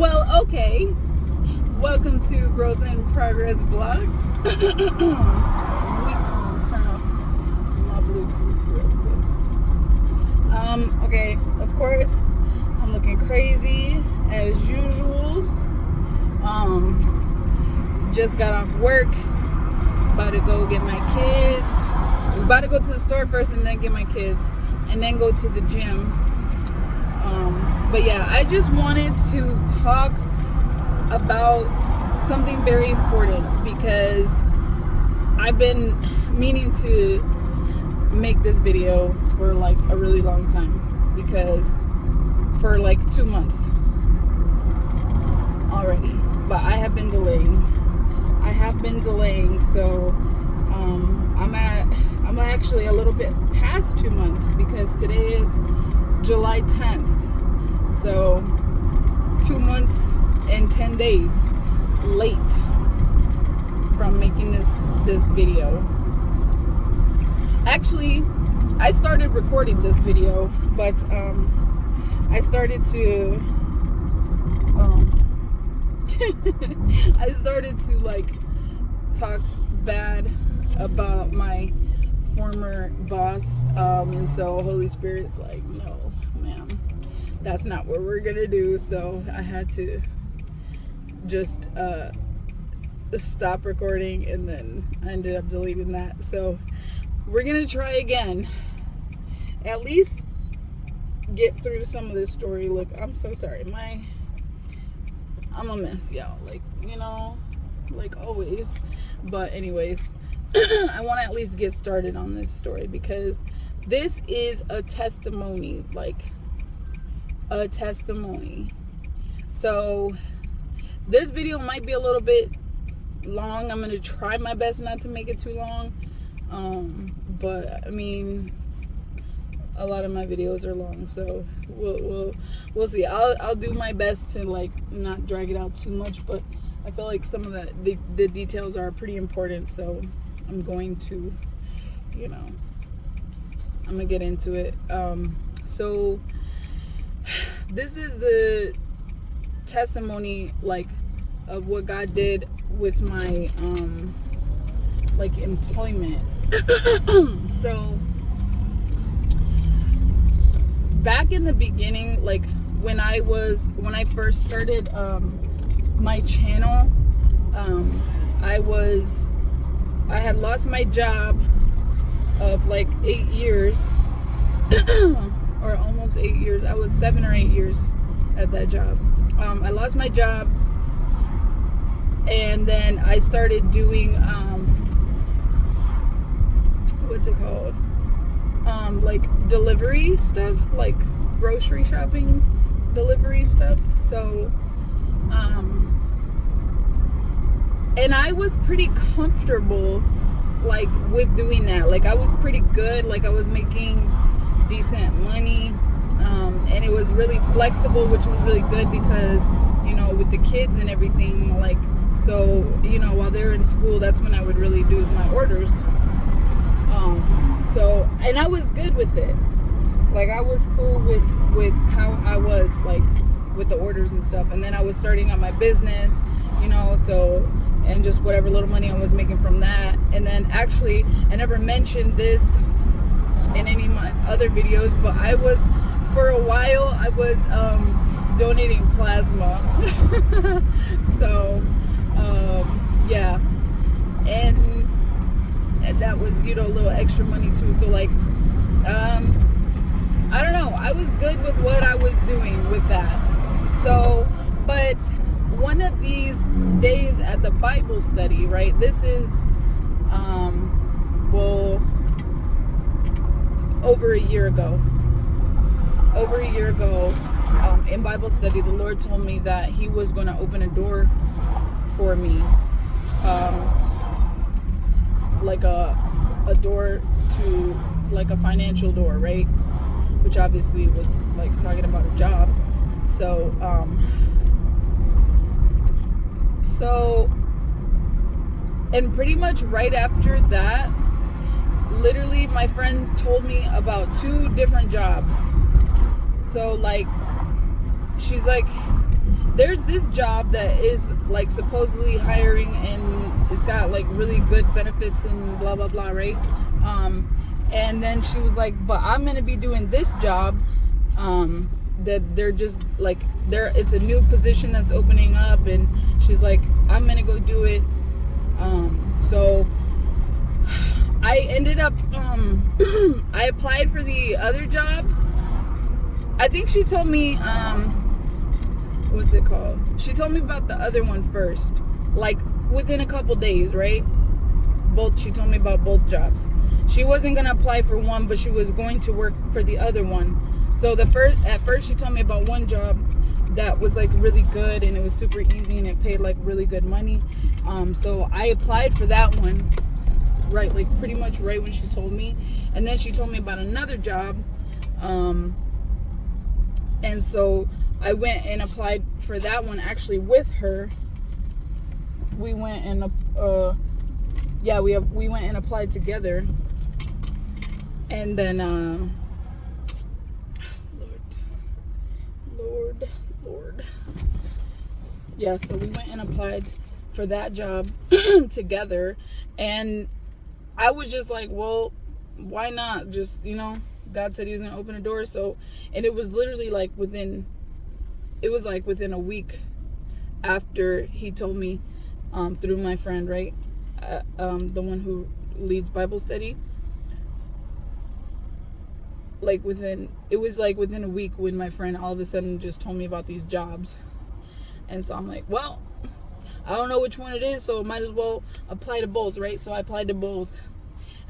Well, okay. Welcome to Growth and Progress Vlogs. Let me turn off my Bluetooth real quick. Okay, of course, I'm looking crazy as usual. Just got off work. About to go get my kids. About to go to the store first and then get my kids. And then go to the gym. But yeah, I just wanted to talk about something very important because I've been meaning to make this video for like a really long time, because for like 2 months already, but I have been delaying. So I'm actually a little bit past 2 months, because today is July 10th. So 2 months and 10 days late from making this video. Actually, I started recording this video, but I started to like talk bad about my former boss, and so Holy Spirit's like, no, ma'am, that's not what we're gonna do. So I had to just stop recording, and then I ended up deleting that. So we're gonna try again, at least get through some of this story. Look, I'm so sorry, I'm a mess, y'all, like, you know, like always. But anyways, I want to at least get started on this story, because this is a testimony, like a testimony. So this video might be a little bit long. I'm going to try my best not to make it too long. But I mean, a lot of my videos are long, so we'll see. I'll do my best to like not drag it out too much, but I feel like some of the details are pretty important, so I'm going to, you know, I'm gonna get into it. So this is the testimony, like, of what God did with my like employment. So back in the beginning, like when I first started my channel, I had lost my job of like 8 years or almost 8 years. I was 7 or 8 years at that job. I lost my job, and then I started doing what's it called, like delivery stuff, like grocery shopping delivery stuff. So and I was pretty comfortable like with doing that. Like I was pretty good, like I was making decent money, and it was really flexible, which was really good, because, you know, with the kids and everything, like, so, you know, while they're in school, that's when I would really do my orders. So, and I was good with it. Like I was cool with how I was, like, with the orders and stuff. And then I was starting out my business, you know, so, and just whatever little money I was making from that. And then actually, I never mentioned this in any of my other videos, but I was, for a while, I was donating plasma. So yeah, and that was, you know, a little extra money too. So like I don't know, I was good with what I was doing with that. So, but one of these days at the Bible study, right, this is well, over a year ago, in Bible study, the Lord told me that He was going to open a door for me, like a door to, like a financial door, right? Which obviously was like talking about a job. So and pretty much right after that, literally my friend told me about 2 different jobs. So like, she's like, there's this job that is like supposedly hiring, and it's got like really good benefits and blah blah blah, right? And then she was like, but I'm gonna be doing this job, that they're just like, it's a new position that's opening up, and she's like, I'm gonna go do it. So I ended up I applied for the other job. I think she told me what's it called? She told me about the other one first, like within a couple days, right? She told me about both jobs. She wasn't gonna apply for one, but she was going to work for the other one. So at first she told me about one job that was like really good, and it was super easy, and it paid like really good money. So I applied for that one, right, like pretty much right when she told me. And then she told me about another job, and so I went and applied for that one actually with her. We went and we went and applied together. And then Lord. Yeah, so we went and applied for that job together, and I was just like, well, why not? Just, God said he was going to open a door. So, and it was literally like within a week after he told me, through my friend, right? The one who leads Bible study. It was within a week when my friend all of a sudden just told me about these jobs. And so I'm like, well, I don't know which one it is, so might as well apply to both, right? So I applied to both.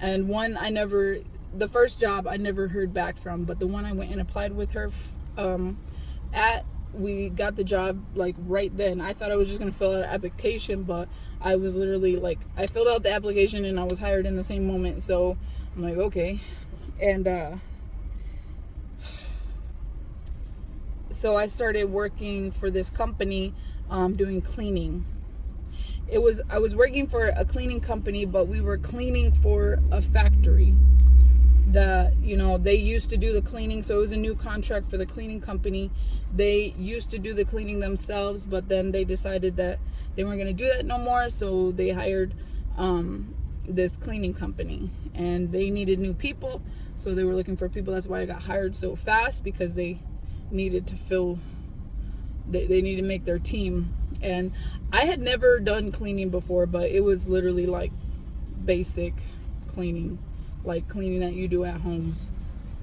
And the first job I never heard back from, but the one I went and applied with her we got the job like right then. I thought I was just gonna fill out an application, but I was literally like, I filled out the application and I was hired in the same moment. So I'm like, okay. And so I started working for this company, doing cleaning. I was working for a cleaning company, but we were cleaning for a factory that, they used to do the cleaning. So it was a new contract for the cleaning company. They used to do the cleaning themselves, but then they decided that they weren't going to do that no more. So they hired this cleaning company, and they needed new people. So they were looking for people. That's why I got hired so fast, because they needed to they need to make their team. And I had never done cleaning before, but it was literally like basic cleaning, like cleaning that you do at home,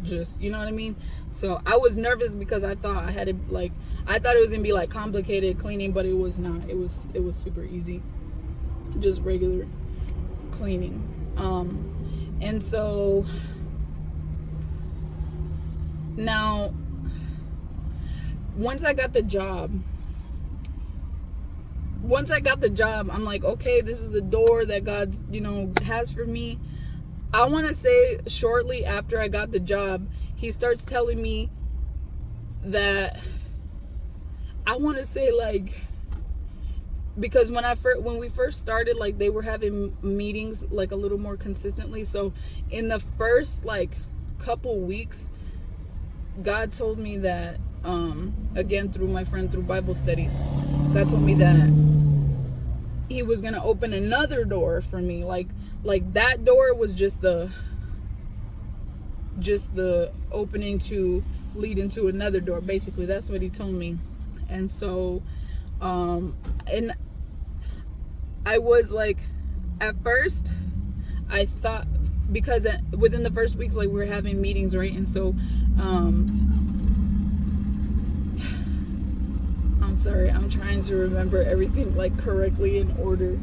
just, you know what I mean? So I was nervous because I thought I thought it was gonna be like complicated cleaning, but it was not. It was super easy, just regular cleaning. And so now, once I got the job, I'm like, okay, this is the door that God, has for me. I want to say shortly after I got the job, he starts telling me that, I want to say like, because when we first started, like they were having meetings like a little more consistently. So in the first like couple weeks, God told me that, again, through my friend, through Bible study, God told me that he was going to open another door for me. Like that door was just the opening to lead into another door. Basically, that's what he told me. And so, and I was like, at first, I thought, because within the first weeks, like we were having meetings, right? And so, I'm sorry, I'm trying to remember everything like correctly in order.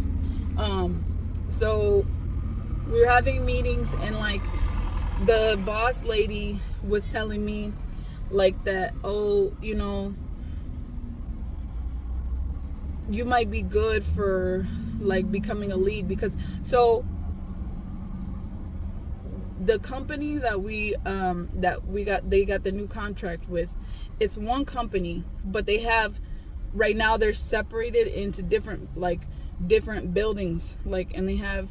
So we were having meetings, and like the boss lady was telling me like that, oh, you might be good for like becoming a lead, because so the company that they got the new contract with, it's one company, but they have, right now they're separated into different buildings, and they have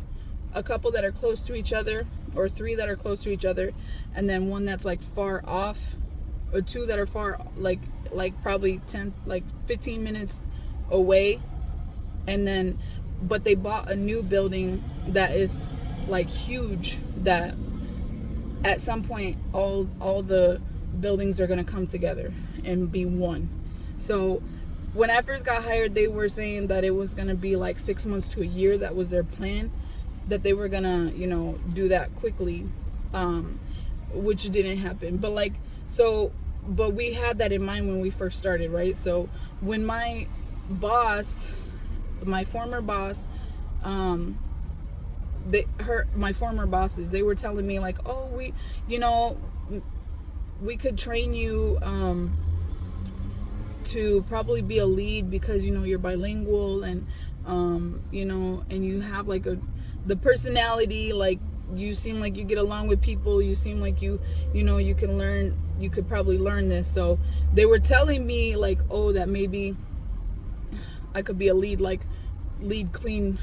a couple that are close to each other, or 3 that are close to each other, and then one that's like far off, or two that are far, like probably 10, like 15 minutes away. And then, but they bought a new building that is like huge, that at some point all the buildings are going to come together and be one. So when I first got hired, they were saying that it was going to be like 6 months to a year. That was their plan, that they were going to, you know, do that quickly, which didn't happen. But like, so, but we had that in mind when we first started, right? So when my boss, my former boss, my former bosses, they were telling me like, oh, we could train you to probably be a lead because, you know, you're bilingual, and you know, and you have like the personality, like you seem like you get along with people, you seem like you know, you could probably learn this. So they were telling me like, oh, that maybe I could be a lead clean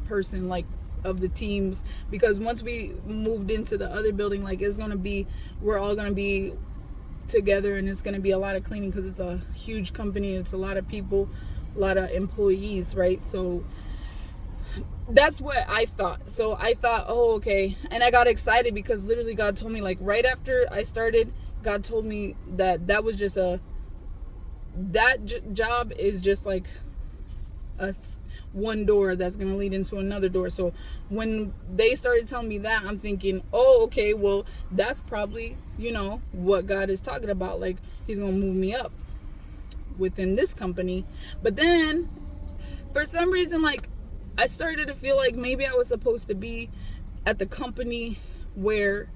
person, like, of the teams, because once we moved into the other building, like, we're all gonna be together, and it's gonna be a lot of cleaning because it's a huge company, it's a lot of people, a lot of employees, right? So that's what I thought. So I thought, oh, okay. And I got excited because literally God told me, like, right after I started, God told me that was just job is just like one door that's going to lead into another door. So when they started telling me that, I'm thinking, oh, okay, well, that's probably, you know, what God is talking about. Like, he's going to move me up within this company. But then for some reason, like, I started to feel like maybe I was supposed to be at the company where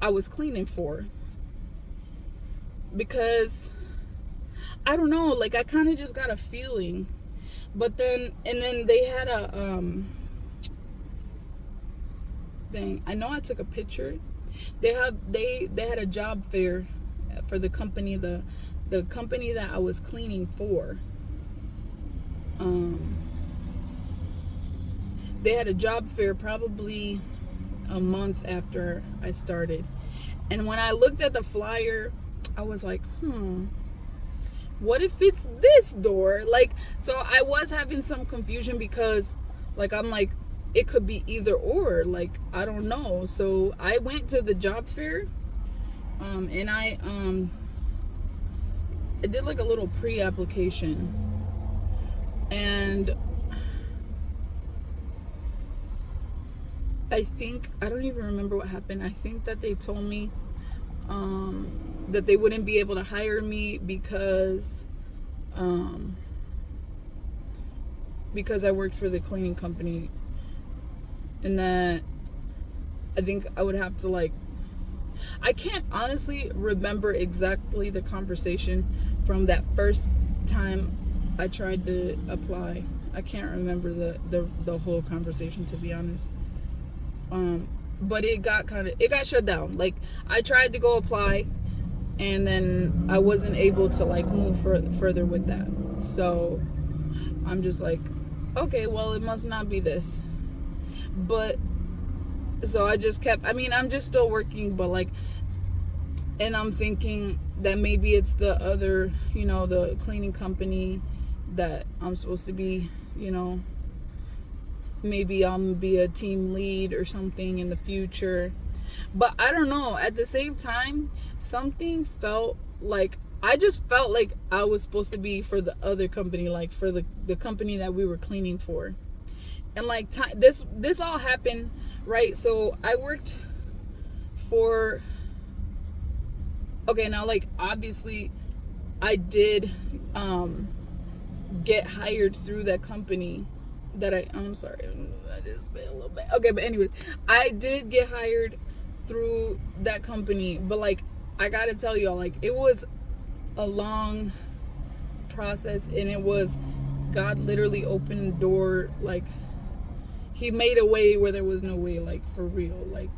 I was cleaning for, because I don't know, like, I kind of just got a feeling. But then, and then they had a thing. I know I took a picture. They had a job fair for the company, the company that I was cleaning for. They had a job fair probably a month after I started. And when I looked at the flyer, I was like, what if it's this door? Like, so I was having some confusion because, like, I'm like, it could be either or, like, I don't know. So I went to the job fair, and I did like a little pre-application, and I don't even remember what happened. I think that they told me that they wouldn't be able to hire me because I worked for the cleaning company, and that I think I would have to, like, I can't honestly remember exactly the conversation from that first time I tried to apply. I can't remember the whole conversation, to be honest. But it got shut down. Like, I tried to go apply, and then I wasn't able to, like, move further with that. So I'm just like, okay, well, it must not be this. But so I just kept, I mean, I'm just still working, but like, and I'm thinking that maybe it's the other, you know, the cleaning company that I'm supposed to be, you know, maybe I'll be a team lead or something in the future. But I don't know. At the same time, something felt like, I just felt like I was supposed to be for the other company, like for the company that we were cleaning for. And like, this all happened, right? So I worked for, okay, now, like, obviously I did get hired through that company that I'm sorry, I just been a little bit, okay, but anyways, I did get hired through that company. But like, I gotta tell y'all, like, it was a long process, and it was, God literally opened the door. Like, he made a way where there was no way, like, for real. Like,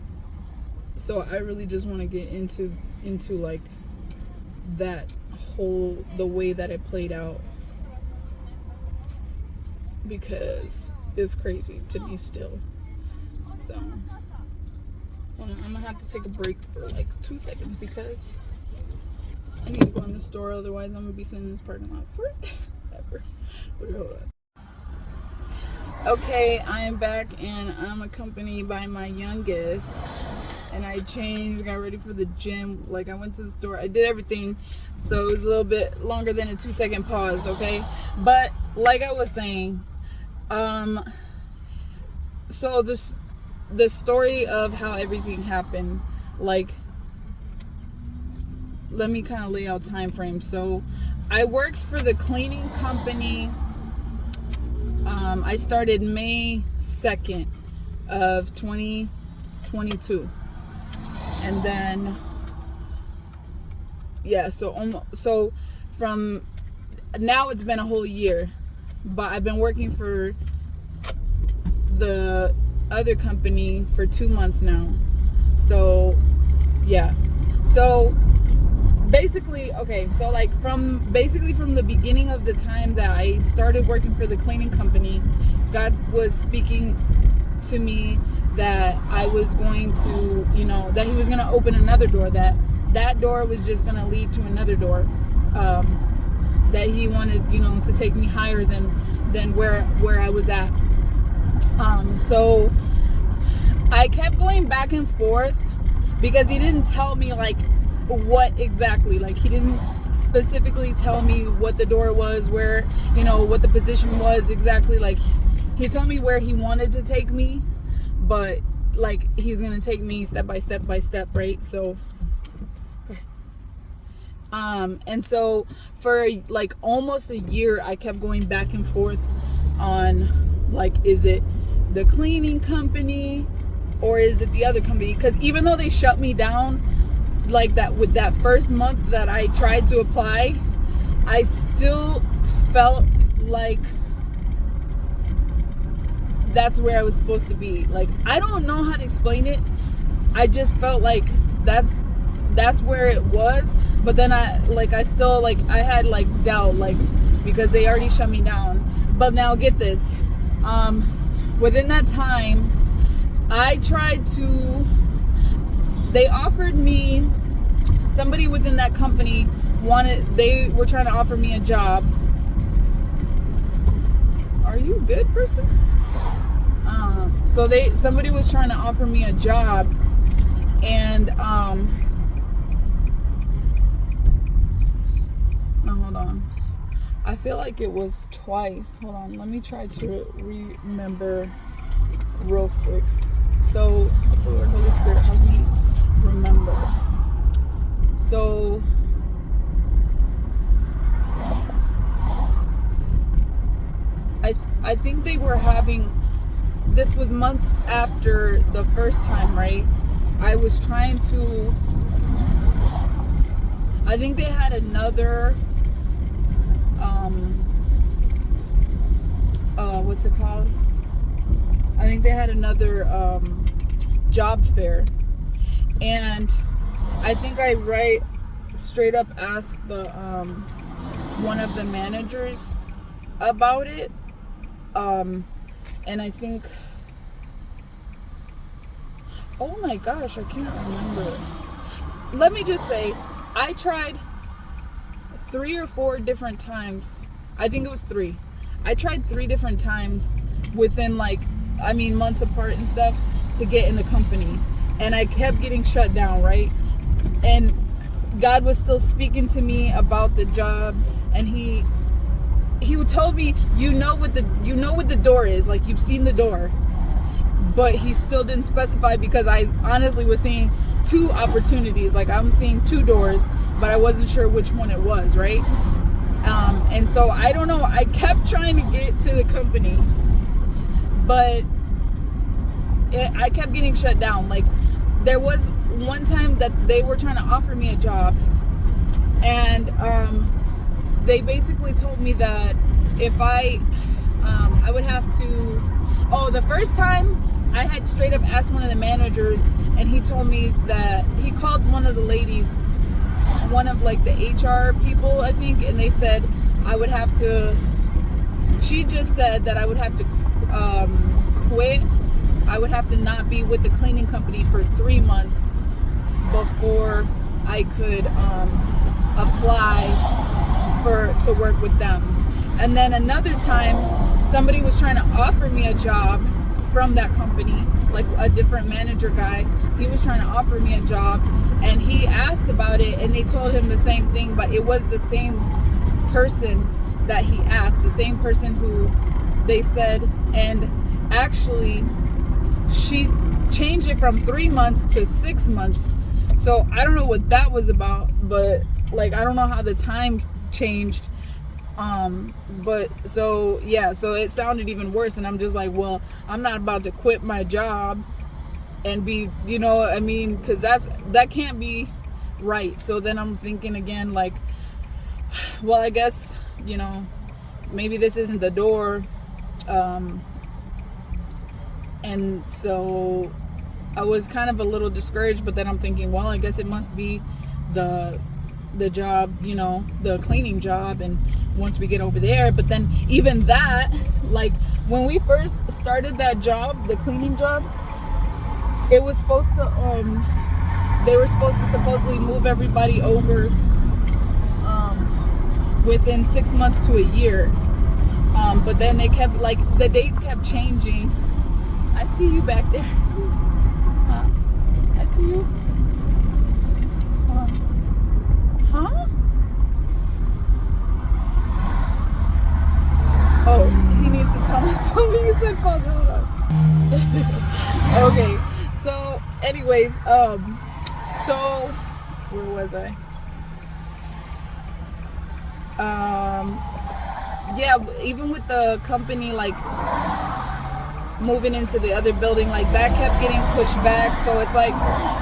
so I really just want to get into like that whole, the way that it played out, because it's crazy to me still. So hold on, I'm gonna have to take a break for like 2 seconds because I need to go in the store, otherwise I'm gonna be sitting in this parking lot forever. Okay, hold on. Okay, I am back and I'm accompanied by my youngest. And I changed, got ready for the gym. Like, I went to the store, I did everything. So it was a little bit longer than a 2-second pause, okay? But like I was saying, so the story of how everything happened, like, let me kind of lay out time frame. So I worked for the cleaning company. I started May 2nd of 2022. And then, yeah, so from now it's been a whole year, but I've been working for the other company for 2 months now. So yeah, so basically, okay, so like from the beginning of the time that I started working for the cleaning company, God was speaking to me that I was going to, that he was going to open another door, that door was just going to lead to another door, that he wanted, to take me higher than where I was at. So I kept going back and forth because he didn't tell me like what exactly, like he didn't specifically tell me what the door was, where, what the position was exactly. Like, he told me where he wanted to take me, but like he's gonna take me step by step, right? So and so for like almost a year I kept going back and forth on, like, is it the cleaning company or is it the other company? Because even though they shut me down like that with that first month that I tried to apply, I still felt like that's where I was supposed to be. Like, I don't know how to explain it. I just felt like that's where it was. But then I still, like, I had like doubt, like, because they already shut me down. But now get this, within that time I tried to, they offered me, somebody within that company they were trying to offer me a job. Are you a good person? So somebody was trying to offer me a job, and no, hold on. I feel like it was twice. Hold on, let me try to remember real quick. So, Lord, Holy Spirit, help me remember. So, I think they were having, this was months after the first time, right? I was trying to, I think they had another, what's it called? I think they had another job fair. And I think I straight up asked the one of the managers about it. And I think, oh my gosh, I can't remember. Let me just say, I tried 3 or 4 different times. I think it was 3. I tried 3 different times within, like, months apart and stuff, to get in the company. And I kept getting shut down, right? And God was still speaking to me about the job, and he told me, you know what the door is, like, you've seen the door. But he still didn't specify, because I honestly was seeing 2 opportunities. Like, I'm seeing 2 doors, but I wasn't sure which one it was, right? And so I don't know, I kept trying to get to the company, but I kept getting shut down. Like, there was one time that they were trying to offer me a job, and they basically told me that if I would have to, the first time I had straight up asked one of the managers, and he told me that he called one of the ladies, one of like the HR people, I think, and they said I would have to, she just said that I would have to quit. I would have to not be with the cleaning company for 3 months before I could apply to work with them. And then another time, somebody was trying to offer me a job from that company, like a different manager guy. He was trying to offer me a job, and he asked about it, and they told him the same thing, but it was the same person that he asked, the same person who they said, and actually she changed it from 3 months to 6 months. So I don't know what that was about, but like I don't know how the time changed. But so yeah, so it sounded even worse, and I'm just like, well, I'm not about to quit my job and be, you know, I mean, because that can't be right. So then I'm thinking again, like, well, I guess, you know, maybe this isn't the door. And so I was kind of a little discouraged, but then I'm thinking, well, I guess it must be the job, you know, the cleaning job, and once we get over there. But then even that, like when we first started that job, the cleaning job, it was supposed to they were supposed to supposedly move everybody over within 6 months to a year, but then they kept, like, the dates kept changing. I see you back there. Huh? I see you. Huh? Oh, he needs to tell me something. You said pause. Hold on. Okay. So, anyways, so where was I? Yeah, even with the company, like, moving into the other building, like, that kept getting pushed back. So it's like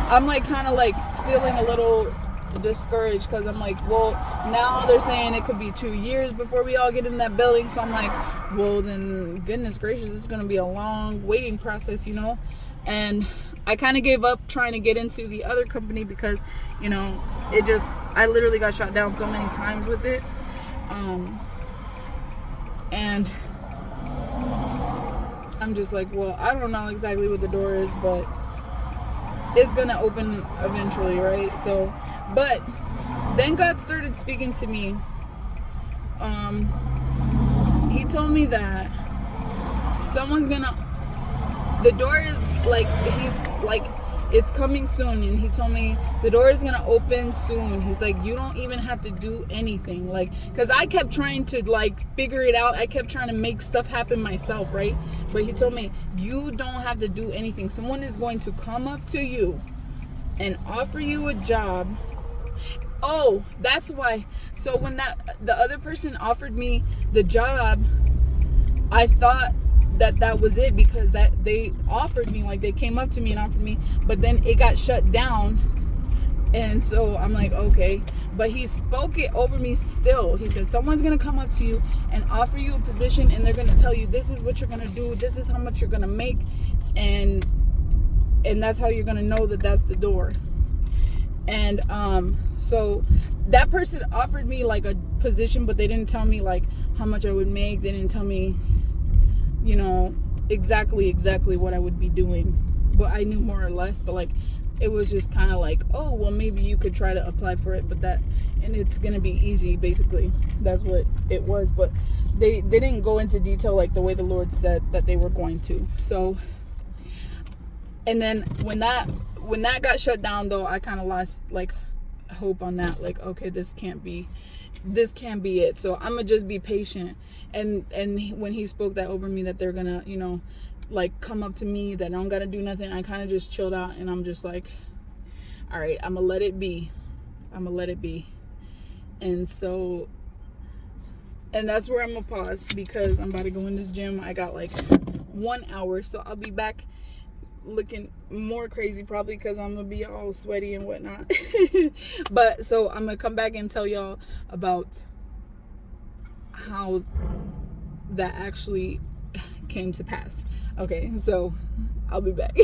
I'm like kind of like feeling a little discouraged, because I'm like, well, now they're saying it could be 2 years before we all get in that building. So I'm like, well, then goodness gracious, it's gonna be a long waiting process, you know. And I kind of gave up trying to get into the other company because, you know, I literally got shot down so many times with it. And I'm just like, well, I don't know exactly what the door is, but it's gonna open eventually, right? So, but then God started speaking to me. He told me that the door is like it's coming soon, and he told me the door is gonna open soon. He's like, you don't even have to do anything, like, because I kept trying to like figure it out. I kept trying to make stuff happen myself, right? But he told me, you don't have to do anything. Someone is going to come up to you and offer you a job. Oh, that's why. So when the other person offered me the job, I thought that was it, because that they offered me, like, they came up to me and offered me, but then it got shut down. And so I'm like, okay. But he spoke it over me still. He said, someone's gonna come up to you and offer you a position, and they're gonna tell you, this is what you're gonna do, this is how much you're gonna make, and that's how you're gonna know that that's the door. And so that person offered me like a position, but they didn't tell me like how much I would make. They didn't tell me, you know, exactly what I would be doing. But I knew more or less, but like it was just kind of like, oh, well, maybe you could try to apply for it, and it's gonna be easy, basically. That's what it was. But they didn't go into detail like the way the Lord said that they were going to. So, and then when that got shut down, though, I kind of lost like hope on that. Like, okay, this can't be it. So I'm gonna just be patient. And when he spoke that over me, that they're gonna, you know, like come up to me, that I don't gotta do nothing, I kind of just chilled out, and I'm just like, all right, I'm gonna let it be. And so, and that's where I'm gonna pause, because I'm about to go in this gym. I got like 1 hour, so I'll be back looking more crazy, probably, because I'm gonna be all sweaty and whatnot. But so I'm gonna come back and tell y'all about how that actually came to pass. Okay, so I'll be back.